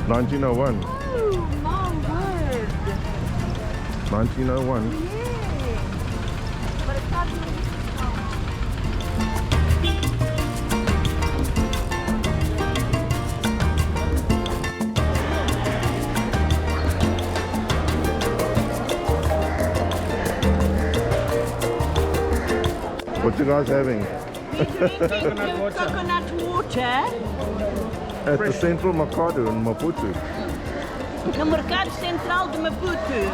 $19.01. Oh my word! 1901. Yeah. But it's not really What you guys having? coconut water. At the Central Mercado in Maputo. No Mercado Central de Maputo.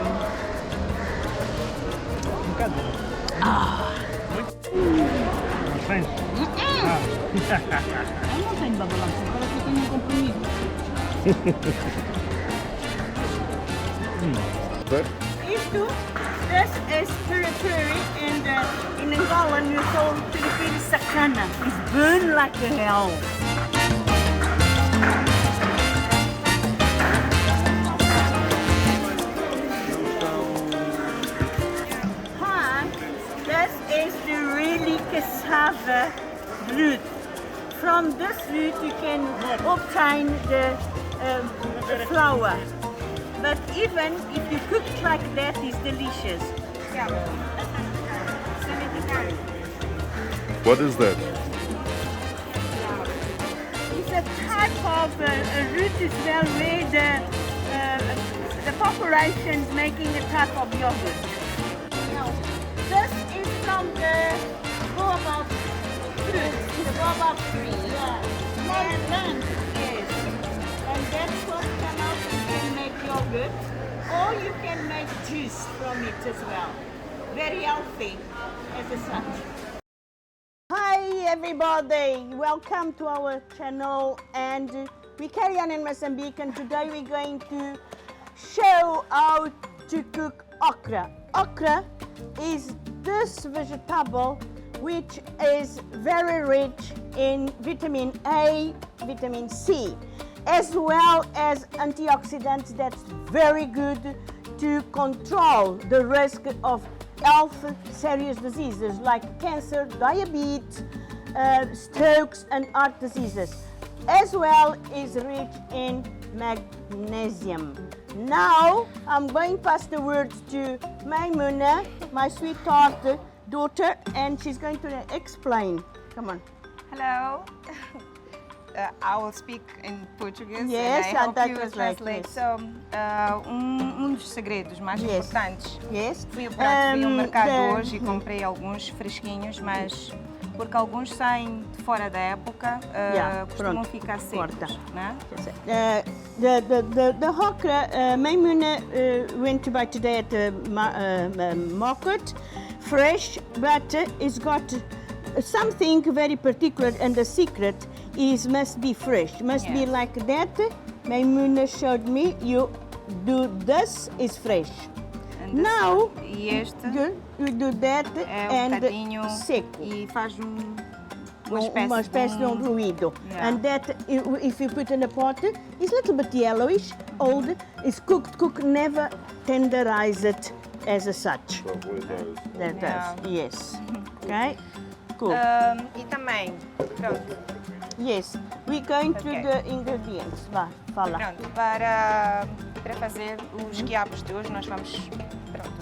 Frente. Eu não tenho babalança, agora eu tenho um compromisso. Isto, this is piri-piri, and in Angola you call piri-piri sacana. It's burn like hell. Hi, this is the really cassava root. From this root you can obtain the flour. But even if you cook it like that, it's delicious. What is that? It's a type of root as well where the population's making a type of yogurt. This is from the baobab fruit, the baobab tree. Yes. And that's what come out. You can make yogurt, or you can make juice from it as well. Very healthy as a such. Hi everybody, welcome to our channel, and we carry on in Mozambique, and today we're going to show how to cook okra. Okra is this vegetable which is very rich in vitamin A, vitamin C, as well as antioxidants that's very good to control the risk of health serious diseases like cancer, diabetes, strokes and heart diseases, as well is rich in magnesium. Now I'm going to pass the word to Maimuna, my sweetheart daughter, and she's going to explain. Come on. Hello. I will speak in Portuguese. Yes, and I hope that you was translate. right, yes. So, dos segredos mais Yes. importantes. Yes. Fui ao mercado hoje e comprei alguns fresquinhos, mas porque alguns saem de fora da época, costumam ficar secos, né? The okra, Maimuna went to buy today at the market, fresh, but it's got something very particular, and the secret is must be fresh, must be like that. Maimuna showed me, you do this is fresh. And Now, e este you do that and bocadinho seco. e faz Uma espécie de ruído. Yeah. And that, if you put in a pot, it's a little bit yellowish, old, it's cooked, never tenderize it as a such. That does, yes. Okay, cool. E também, pronto. Yes, we're going through the ingredients. Vá, fala. Pronto, para fazer os quiabos de hoje, nós vamos,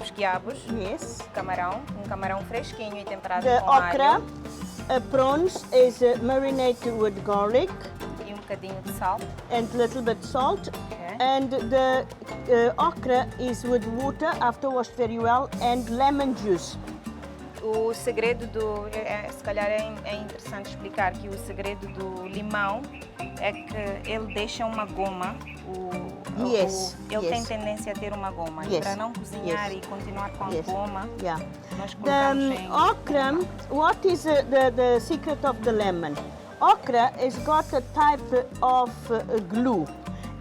os quiabos, Yes. camarão, camarão fresquinho e temperado The com okra, alho prawns is marinated with garlic e bocadinho de sal. and little bit salt. Okay. And the okra is with water after washed very well and lemon juice. O segredo se calhar é interessante explicar que o segredo do limão é que ele deixa uma goma. Ele tem tendência a ter uma goma. E para não cozinhar e continuar com a goma, nós colocamos em okra, what is the secret of the lemon? Okra has got a type of glue,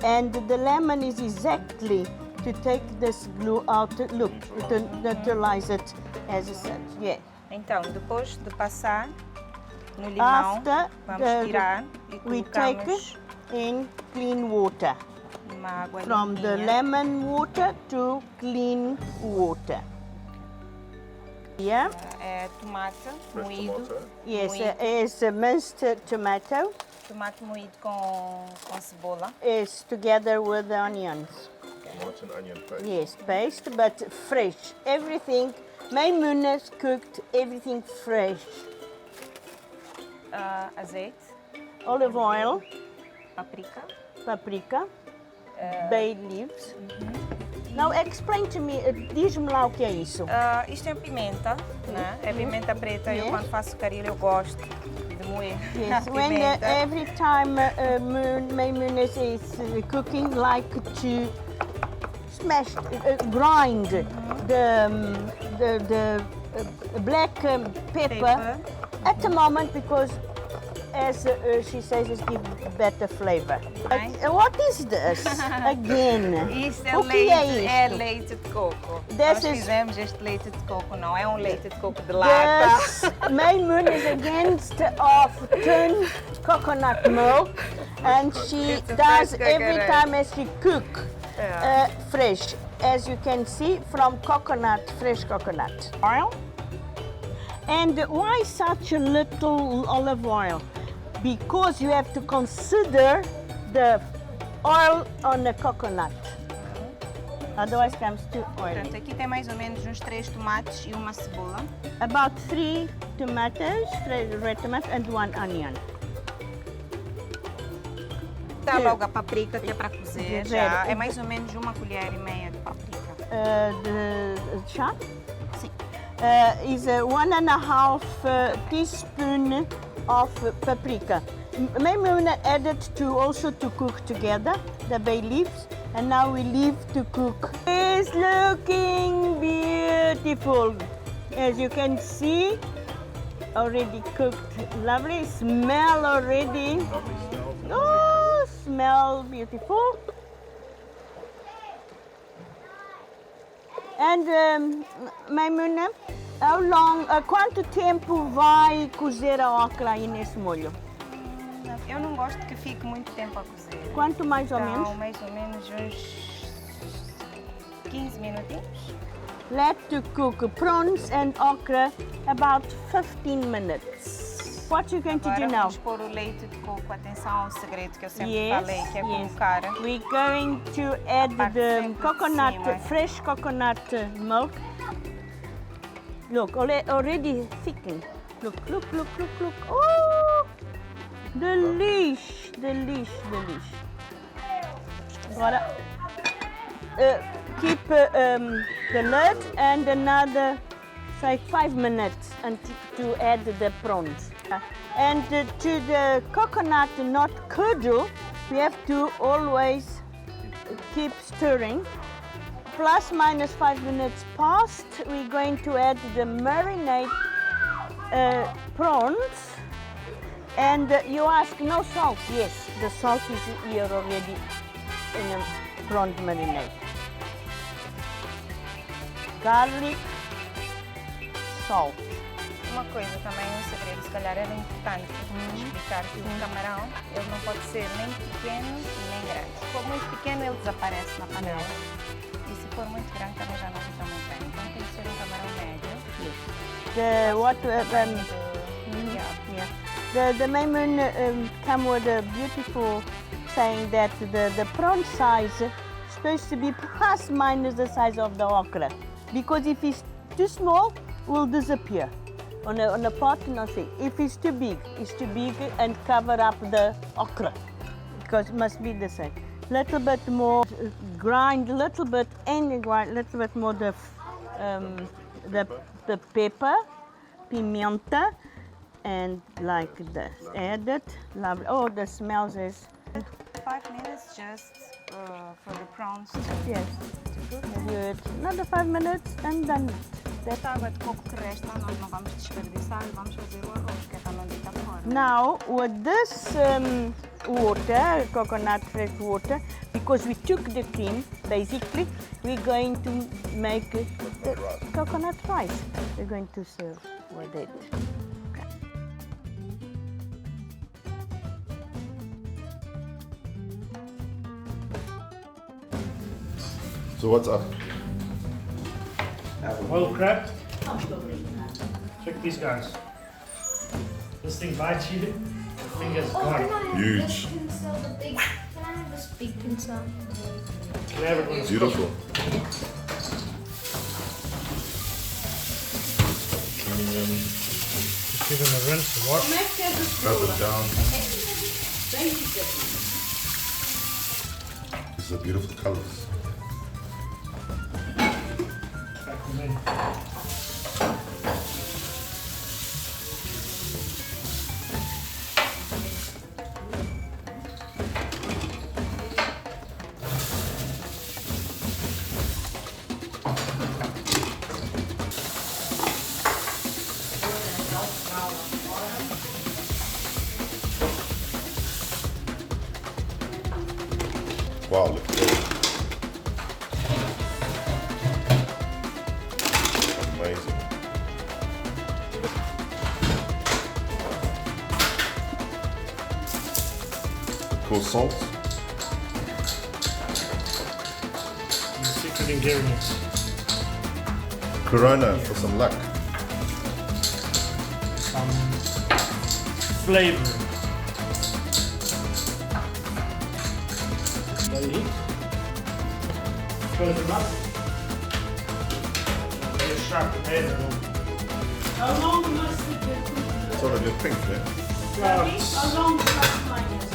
and the lemon is exactly to take this glue out, look, to neutralize it as I said. Yeah. Então, depois de passar no limão, vamos tirar e we take colocamos in clean water. Uma água from the limpinha. lemon water to clean water. Yeah. É tomate Fresh moído. tomato. Yes, Moído. is a minced tomato. Tomate moído com cebola. Is together with the onions. Tomato and onion paste. Yes, paste, but fresh. Everything, Maimuna's cooked everything fresh. Azeite, Olive oil, paprika. paprika, bay leaves. Now explain to me, diz-me lá o que é isso. Isto é pimenta, né? É pimenta preta. Eu Yes. quando faço caril eu gosto de moer Yes, a when pimenta. every time Maimuna is cooking, like to smash, grind the black pepper at the moment because, as she says, it gives better flavor. Right. What is this again? Isso é O que é é isto? leite de coco. This Nós is- fizemos este leite de coco, não é um leite de coco de lata. This Maimuna is against of tin coconut milk, and she It's a does fresh every coconut. time as she cook fresh, as you can see from coconut, fresh coconut oil. And why such a little olive oil? Because you have to consider the oil on the coconut. Otherwise comes too oily. Portanto, aqui tem mais ou menos uns 3 tomates e uma cebola. About 3 tomatoes, red tomato, and 1 onion. Dá logo a paprika que é para cozer Zero. já. É mais ou menos 1,5 colher de paprika. The shot Sim. is 1.5 teaspoon of paprika. Maimuna added to also to cook together the bay leaves, and now we leave to cook. It's looking beautiful, as you can see. Already cooked, lovely smell already. Lovely smell. Oh, smell beautiful. And Maimuna, how long, quanto tempo vai cozer a ocra aí nesse molho? Eu não gosto que fique muito tempo a cozer. Quanto mais ou Então, menos? mais ou menos uns 15 minutinhos. Let to cook prawns and okra about 15 minutes. What you going to do Agora now? vamos pôr o leite de coco. Atenção ao segredo que eu sempre Yes, falei, que é yes. colocar We're going to add parte the sempre de coconut, cima. fresh coconut milk. Look, already thickened. Look, look, look, look, look. Oh, delish, delish, delish. Agora, keep the lid and another, say, 5 minutes until to add the prawns. And to the coconut not curdle, we have to always keep stirring. Plus minus 5 minutes past, we're going to add the marinate prawns. And you ask, no salt? Yes, the salt is here already in a prawn marinade. Garlic, salt. uma coisa também, um segredo, se calhar era importante explicar que o camarão, ele não pode ser nem pequeno nem grande. Se for muito pequeno, ele desaparece na panela. E se for muito grande, também já não fica muito bem. Então tem que ser um camarão médio. The what? The Maimuna come with a beautiful saying that the prawn size is supposed to be plus minus the size of the okra, because if it's too small, will disappear on a pot. Nothing. If it's too big and cover up the okra, because it must be the same. Little bit more grind, little bit and grind, little bit more the pepper, pimenta. And like this, add it. Lovely. Oh, the smells is 5 minutes just for the prawns to yes, cook. good. Another 5 minutes and done. Esta água de coco que resta, nós não vamos desperdiçar, vamos fazer o arroz, que é para não deitar fora. Now with this water, coconut fresh water, because we took the cream, basically, we're going to make coconut rice. We're going to serve with it. So what's up? Oil crab. Check these guys. This thing bites you, the finger's gone. Huge. Can I have this big pincer? Can I have it when it's Beautiful. Just give them a rinse and wash. Wrap it down. These are beautiful colors. Pack them in. Wow, look at that. Amazing. Cool salt. The secret ingredients. Corona for some luck. Some flavor. Low heat. Close them up. Very sharp and heavy. How long must it be cooked? Sort of get pink, yeah? How long plus minus?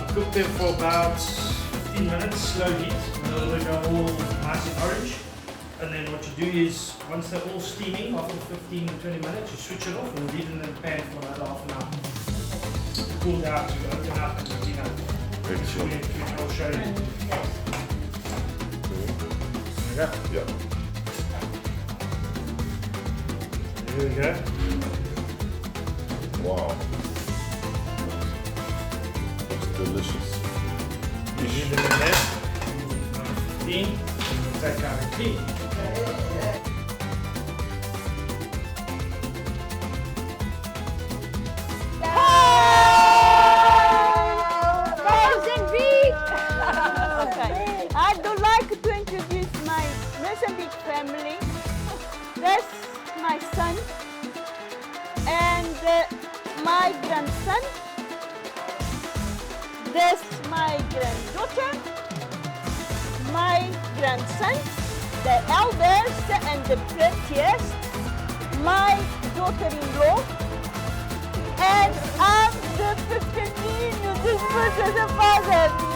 I cook them for about 15 minutes, slow heat, until they go all nice and orange. And then what you do is, once they're all steaming, after 15 to 20 minutes, you switch it off and leave them in the pan for another half an hour. Cool down, so you open up and clean up. Excellent. I'll show you. There we go. Yeah. There we go. Wow. Looks delicious. You leave them in there. 15, and we'll take out the clean. Okay. I'd like to introduce my Mozambique family. That's my son and my grandson. That's my granddaughter, my grandson, the eldest and the prettiest, my daughter-in-law, and I'm the 15 this was the father.